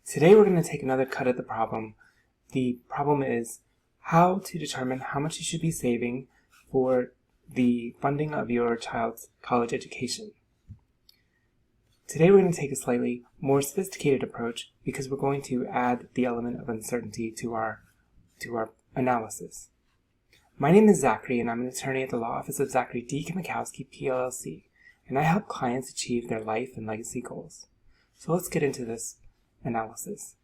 Today we're going to take another cut at the problem. The problem is how to determine how much you should be saving for the funding of your child's college education. Today we're going to take a slightly more sophisticated approach because we're going to add the element of uncertainty to our analysis. My name is Zachary and I'm an attorney at the law office of Zachary D. Kimikowski, PLLC, and I help clients achieve their life and legacy goals. So let's get into this analysis.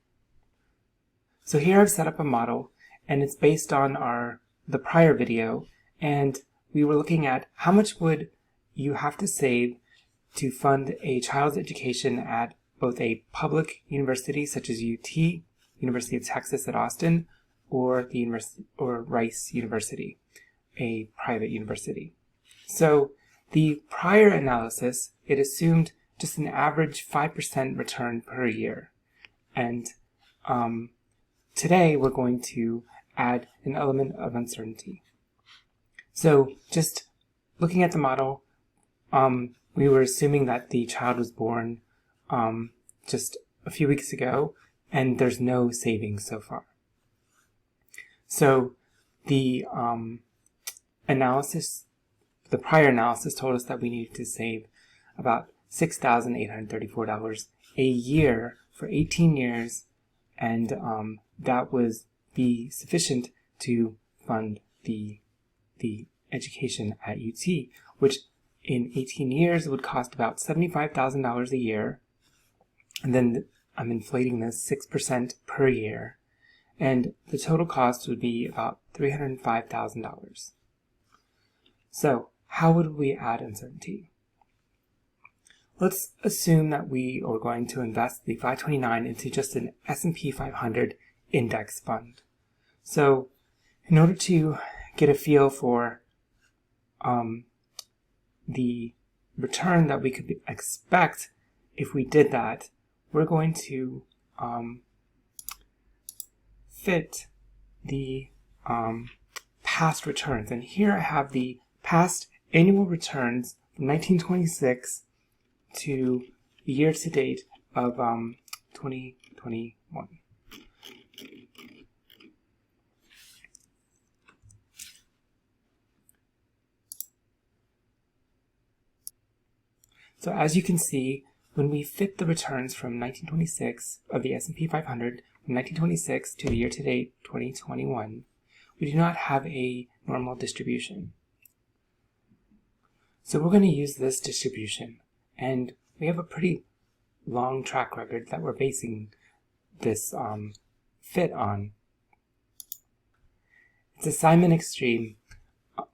So here I've set up a model and it's based on the prior video, and we were looking at how much would you have to save to fund a child's education at both a public university such as UT, University of Texas at Austin, or Rice University, a private university. So the prior analysis, it assumed just an average 5% return per year. And today we're going to add an element of uncertainty. So just looking at the model, we were assuming that the child was born just a few weeks ago, and there's no savings so far. So the prior analysis told us that we needed to save about $6,834 a year for 18 years, and that was be sufficient to fund the education at UT, which in 18 years would cost about $75,000 a year. And then I'm inflating this 6% per year, and the total cost would be about $305,000. So how would we add uncertainty? Let's assume that we are going to invest the $529 into just an S&P 500 index fund. So in order to get a feel for the return that we could expect if we did that, we're going to fit the past returns. And here I have the past annual returns from 1926 to the year to date of 2021. So as you can see, when we fit the returns from 1926 of the S&P 500 from 1926 to the year to date 2021, we do not have a normal distribution. So we're going to use this distribution, and we have a pretty long track record that we're basing this fit on. It's a Simon extreme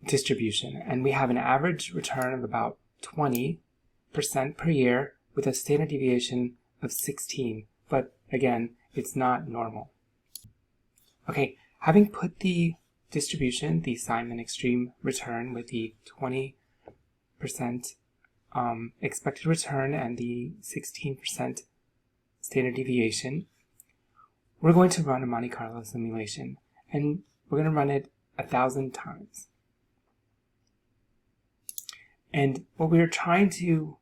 distribution, and we have an average return of about 20% per year with a standard deviation of 16, but again, it's not normal. Okay, having put the distribution, the Simon extreme return with the 20% expected return and the 16% standard deviation, we're going to run a Monte Carlo simulation, and we're going to run it 1,000 times. And what we're trying to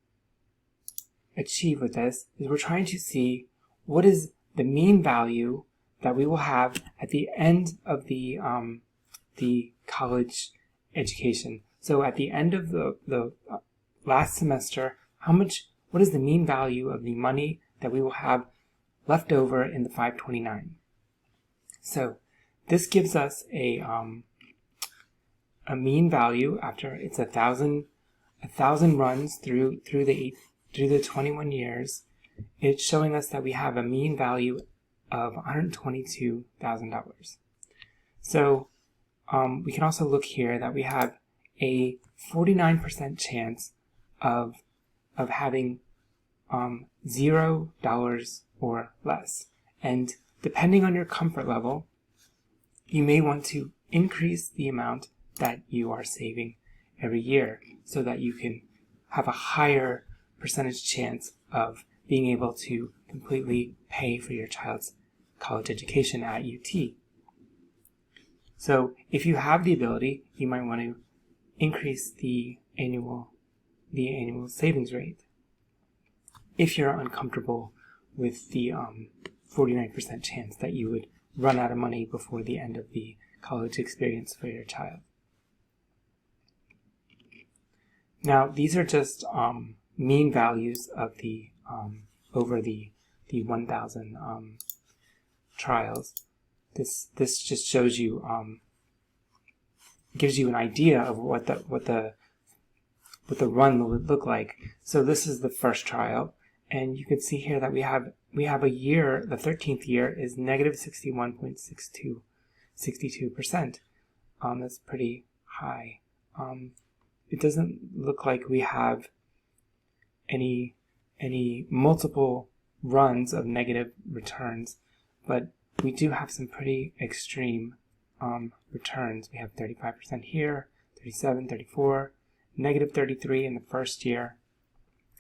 achieve with this is we're trying to see what is the mean value that we will have at the end of the college education. So at the end of the last semester, what is the mean value of the money that we will have left over in the 529? So this gives us a mean value after it's 1,000 runs through the 21 years. It's showing us that we have a mean value of $122,000. So we can also look here that we have a 49% chance of having $0 or less. And depending on your comfort level, you may want to increase the amount that you are saving every year so that you can have a higher percentage chance of being able to completely pay for your child's college education at UT. So if you have the ability, you might want to increase the annual savings rate. If you're uncomfortable with the 49% chance that you would run out of money before the end of the college experience for your child. Now, these are just mean values of the over the 1,000 trials. This just shows you, gives you an idea of what the run would look like. So this is the first trial, and you can see here that we have a year. The 13th year is negative 61.62%. That's pretty high. It doesn't look like we have any multiple runs of negative returns, but we do have some pretty extreme returns. We have 35% here, 37, 34, negative 33 in the first year.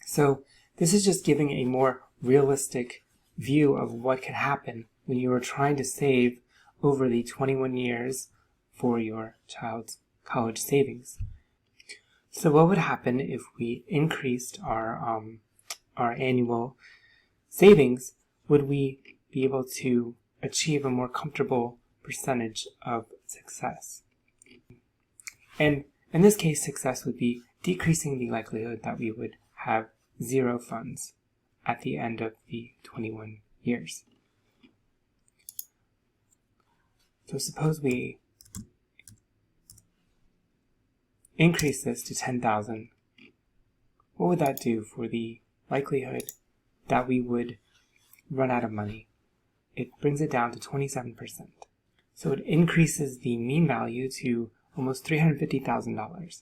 So this is just giving a more realistic view of what could happen when you are trying to save over the 21 years for your child's college savings. So what would happen if we increased our annual savings? Would we be able to achieve a more comfortable percentage of success? And in this case, success would be decreasing the likelihood that we would have zero funds at the end of the 21 years. So suppose we increase this to 10,000. What would that do for the likelihood that we would run out of money? It brings it down to 27%. So it increases the mean value to almost $350,000.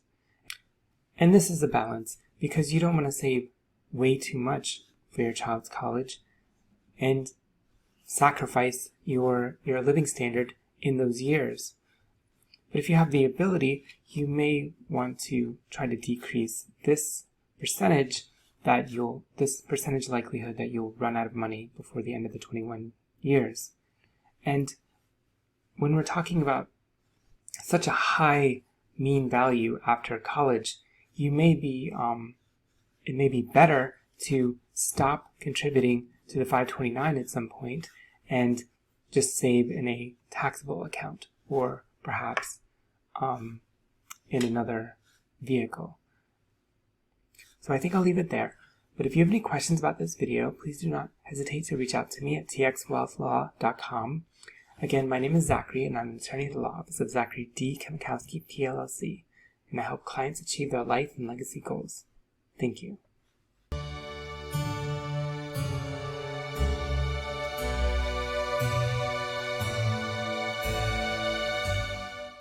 And this is a balance, because you don't want to save way too much for your child's college and sacrifice your living standard in those years. But if you have the ability, you may want to try to decrease this percentage likelihood that you'll run out of money before the end of the 21 years. And when we're talking about such a high mean value after college, it may be better to stop contributing to the 529 at some point and just save in a taxable account, or perhaps in another vehicle. So I think I'll leave it there. But if you have any questions about this video, please do not hesitate to reach out to me at txwealthlaw.com. Again, my name is Zachary, and I'm an attorney at the law office of Zachary D. Kemikowski, PLLC, and I help clients achieve their life and legacy goals. Thank you.